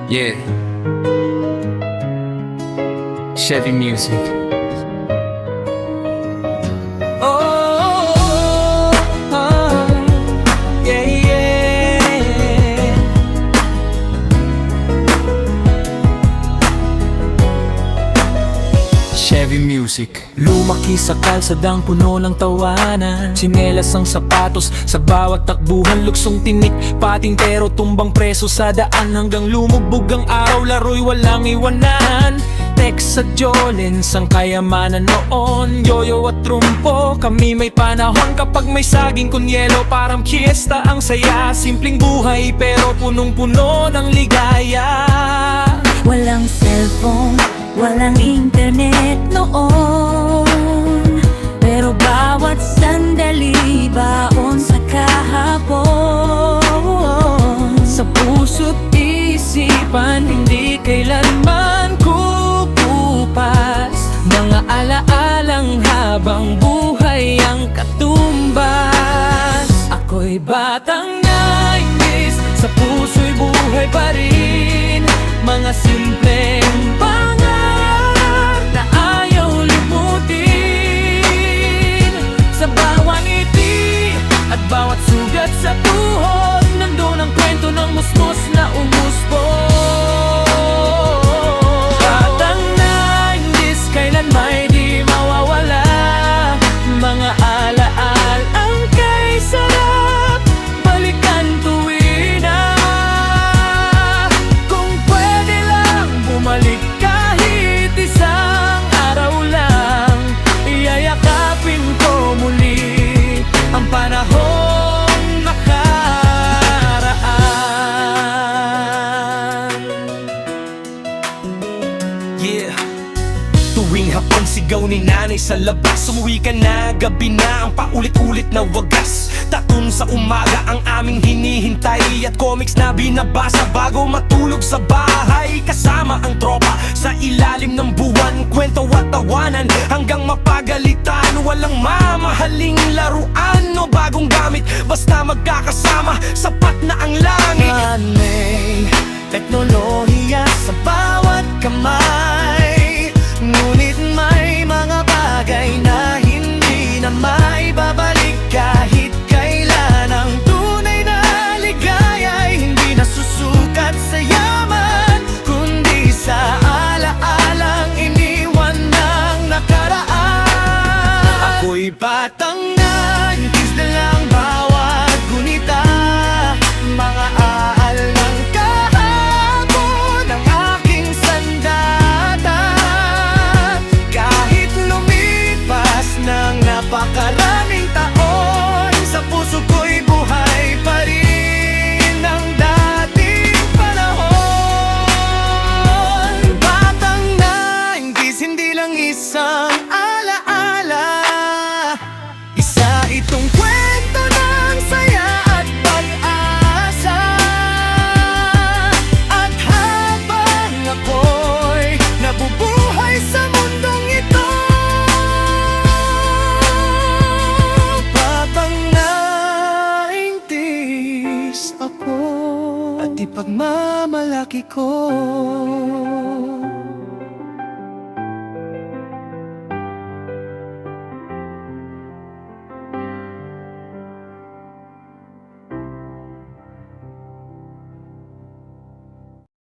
Yeah. Chevy Music. Oh, yeah, yeah. Chevy Music. Lumaki sa kalsadang puno ng tawanan, tsinelas ang sapatos sa bawat takbuhan. Luksong tinik, pating pero tumbang preso sa daan. Hanggang lumugbog ang araw, laro'y walang iwanan. Text sa Jolens ang kayamanan noon. Yoyo at trumpo, kami may panahon. Kapag may saging kunyelo, parang fiesta ang saya. Simpleng buhay pero punong-puno ng ligaya. Walang cellphone, walang internet noon, pero bawat sandali baon sa kahapon. Sa puso't isipan, hindi kailanman kukupas. Mga alaalang habang buhay ang katumbas. Ako'y batang 90s, sa puso'y buhay pa rin. Mga simpleng pangarap na ayaw limutin. Sa bawat ngiti at bawat sugat sa tuhod, nandun ang kwento ng musmos na umusbong. Batang 90s, kailan may di mawawala. Mga alaal ang kay sarap balikan tuwi na. Kung pwede lang bumalik kahit isang araw lang, iyayakapin ko muli ang panahong nakaraan. Yeah. Tuwing hapon sigaw ni nanay sa labas, umuwi ka na, gabi na ang paulit-ulit na wagas. Tatun sa umaga ang aming hinihintay, at comics na binabasa bago matulog sa bahay. Kasama ang tropa sa ilalim ng buwan, kwento at tawanan hanggang mapagalitan. Walang mamahaling laruan o bagong gamit, basta magkakasama, sapat na ang langit. May teknolohiya sa bawat kamay, ngunit may mga bagay na hindi na maibabalik kahit kailan. Ang tunay na ligaya ay hindi nasusukat sa yaman, kundi sa alaalang iniwan ng nakaraan. Ako'y batang 90s na lang bawat gunita. Mga aal ng kahapon ang aking sandata. Kahit lumipas ng napakaraming taon, sa puso ko'y buhay pa rin ang dating panahon. Batang 90s, hindi lang isang alaala, isa itong kwento ng saya at pag-asa. At habang ako'y nabubuhay sa mundong ito, batang 90s ako, at ipagmamalaki ko.